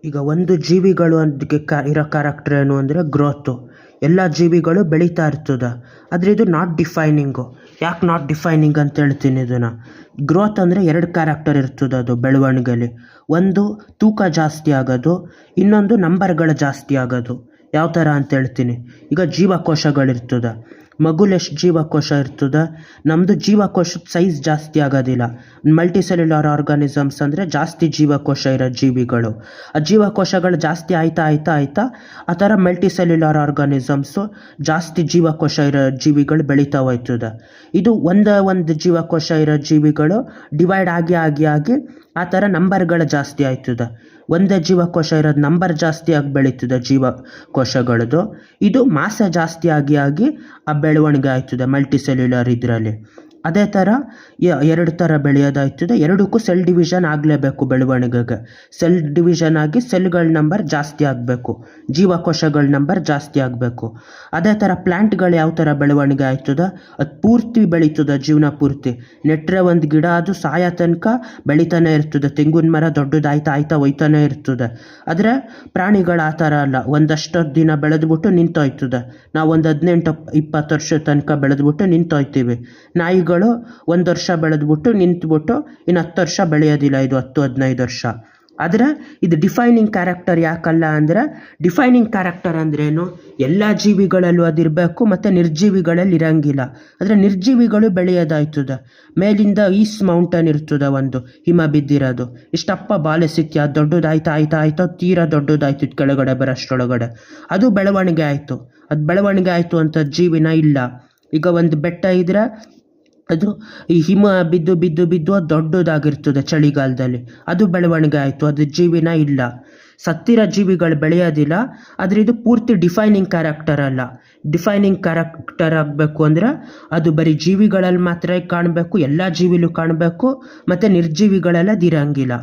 ಈಗ ಒಂದು ಜೀವಿಗಳು ಅದಕ್ಕೆ ಇರೋ ಕ್ಯಾರೆಕ್ಟರ್ ಏನು ಅಂದರೆ ಗ್ರೋತು. ಎಲ್ಲ ಜೀವಿಗಳು ಬೆಳೀತಾ ಇರ್ತದೆ, ಆದರೆ ಇದು ನಾಟ್ ಡಿಫೈನಿಂಗು. ಯಾಕೆ ನಾಟ್ ಡಿಫೈನಿಂಗ್ ಅಂತ ಹೇಳ್ತೀನಿ ಇದನ್ನು. ಗ್ರೋತ್ ಅಂದರೆ 2 ಕ್ಯಾರೆಕ್ಟರ್ ಇರ್ತದೆ ಅದು ಬೆಳವಣಿಗೆಯಲ್ಲಿ. ಒಂದು ತೂಕ ಜಾಸ್ತಿ ಆಗೋದು, ಇನ್ನೊಂದು ನಂಬರ್ಗಳು ಜಾಸ್ತಿ ಆಗೋದು. ಯಾವ ಥರ ಅಂತ ಹೇಳ್ತೀನಿ. ಈಗ ಜೀವಕೋಶಗಳಿರ್ತದೆ, ಮಗುಲ್ ಎಷ್ಟು ಜೀವಕೋಶ ಇರ್ತದೆ, ನಮ್ಮದು ಜೀವಕೋಶದ ಸೈಜ್ ಜಾಸ್ತಿ ಆಗೋದಿಲ್ಲ. ಮಲ್ಟಿಸೆಲ್ಯುಲರ್ ಆರ್ಗಾನಿಸಮ್ಸ್ ಅಂದರೆ ಜಾಸ್ತಿ ಜೀವಕೋಶ ಇರೋ ಜೀವಿಗಳು. ಆ ಜೀವಕೋಶಗಳು ಜಾಸ್ತಿ ಆಯ್ತಾ ಆ ಥರ ಮಲ್ಟಿಸೆಲ್ಯುಲರ್ ಆರ್ಗಾನಿಸಮ್ಸು ಜಾಸ್ತಿ ಜೀವಕೋಶ ಇರೋ ಜೀವಿಗಳು ಬೆಳೀತಾ ಹೋಯ್ತದೆ. ಇದು ಒಂದು ಜೀವಕೋಶ ಇರೋ ಜೀವಿಗಳು ಡಿವೈಡ್ ಆಗಿ ಆ ಥರ ನಂಬರ್ಗಳು ಜಾಸ್ತಿ ಆಯ್ತದೆ. ಒಂದೇ ಜೀವಕೋಶ ಇರೋದು ನಂಬರ್ ಜಾಸ್ತಿ ಆಗಿ ಬೆಳೀತದೆ ಜೀವಕೋಶಗಳದ್ದು. ಇದು ಮಾಸ ಜಾಸ್ತಿ ಆಗಿ ಆ ಬೆಳವಣಿಗೆ ಆಯ್ತದೆ ಮಲ್ಟಿಸೆಲ್ಯುಲರ್ ಇದರಲ್ಲಿ. ಅದೇ ಥರ 2 ಥರ ಬೆಳೆಯೋದಾಯ್ತದೆ. ಎರಡಕ್ಕೂ ಸೆಲ್ ಡಿವಿಷನ್ ಆಗಲೇಬೇಕು ಬೆಳವಣಿಗೆಗೆ. ಸೆಲ್ ಡಿವಿಷನ್ ಆಗಿ ಸೆಲ್ಗಳ ನಂಬರ್ ಜಾಸ್ತಿ ಆಗಬೇಕು, ಜೀವಕೋಶಗಳ ನಂಬರ್ ಜಾಸ್ತಿ ಆಗಬೇಕು. ಅದೇ ಥರ ಪ್ಲ್ಯಾಂಟ್ಗಳು ಯಾವ ಥರ ಬೆಳವಣಿಗೆ ಆಯ್ತದೆ, ಅದು ಪೂರ್ತಿ ಬೆಳೀತದೆ, ಜೀವನ ಪೂರ್ತಿ. ನೆಟ್ಟರೆ ಒಂದು ಗಿಡ ಅದು ಸಾಯೋ ತನಕ ಬೆಳೀತಾನೆ ಇರ್ತದೆ. ತೆಂಗಿನ ಮರ ದೊಡ್ಡದಾಯ್ತಾ ಹೋಯ್ತಾನೆ ಇರ್ತದೆ. ಆದರೆ ಪ್ರಾಣಿಗಳು ಆ ಥರ ಅಲ್ಲ, ಒಂದಷ್ಟು ದಿನ ಬೆಳೆದ್ಬಿಟ್ಟು ನಿಂತೋಯ್ತದೆ. ನಾವು ಒಂದು 18-20 ವರ್ಷದ ತನಕ ಬೆಳೆದ್ಬಿಟ್ಟು ನಿಂತೋಯ್ತೀವಿ. ನಾಯಿಗಳು 1 ವರ್ಷ ಬೆಳೆದ್ಬಿಟ್ಟು ನಿಂತ್ಬಿಟ್ಟು ಇನ್ನು 10 ವರ್ಷ ಬೆಳೆಯೋದಿಲ್ಲ, ಇದು 10-15 ವರ್ಷ. ಆದರೆ ಇದು ಡಿಫೈನಿಂಗ್ ಕ್ಯಾರೆಕ್ಟರ್ ಯಾಕಲ್ಲ ಅಂದರೆ, ಡಿಫೈನಿಂಗ್ ಕ್ಯಾರೆಕ್ಟರ್ ಅಂದ್ರೇನು, ಎಲ್ಲ ಜೀವಿಗಳಲ್ಲೂ ಅದಿರಬೇಕು ಮತ್ತು ನಿರ್ಜೀವಿಗಳಲ್ಲಿ ಇರಂಗಿಲ್ಲ. ಆದರೆ ನಿರ್ಜೀವಿಗಳು ಬೆಳೆಯೋದಾಯ್ತದೆ. ಮೇಲಿಂದ ಈಸ್ ಮೌಂಟೇನ್ ಇರ್ತದೆ, ಒಂದು ಹಿಮ ಬಿದ್ದಿರೋದು, ಇಷ್ಟಪ್ಪ ಬಾಲೆ ಸಿಕ್ಕಿ ಅದು ದೊಡ್ಡದಾಯ್ತಾ ತೀರಾ ದೊಡ್ಡದಾಯ್ತು ಕೆಳಗಡೆ ಬರೋಷ್ಟರೊಳಗಡೆ. ಅದು ಬೆಳವಣಿಗೆ ಆಯಿತು. ಅದು ಬೆಳವಣಿಗೆ ಆಯಿತು ಅಂತ ಜೀವಿನ ಇಲ್ಲ. ಈಗ ಒಂದು ಬೆಟ್ಟ ಇದ್ರೆ ಅದು ಈ ಹಿಮ ಬಿದ್ದು ಅದು ದೊಡ್ಡದಾಗಿರ್ತದೆ ಚಳಿಗಾಲದಲ್ಲಿ, ಅದು ಬೆಳವಣಿಗೆ ಆಯಿತು, ಅದು ಜೀವಿನ ಇಲ್ಲ. ಸತ್ತಿರೋ ಜೀವಿಗಳು ಬೆಳೆಯೋದಿಲ್ಲ, ಆದರೆ ಇದು ಪೂರ್ತಿ ಡಿಫೈನಿಂಗ್ ಕ್ಯಾರೆಕ್ಟರ್ ಅಲ್ಲ. ಡಿಫೈನಿಂಗ್ ಕ್ಯಾರೆಕ್ಟರ್ ಆಗಬೇಕು ಅಂದರೆ ಅದು ಬರೀ ಜೀವಿಗಳಲ್ಲಿ ಮಾತ್ರ ಕಾಣಬೇಕು, ಎಲ್ಲ ಜೀವಿಲೂ ಕಾಣಬೇಕು, ಮತ್ತು ನಿರ್ಜೀವಿಗಳೆಲ್ಲ ಇರಂಗಿಲ್ಲ.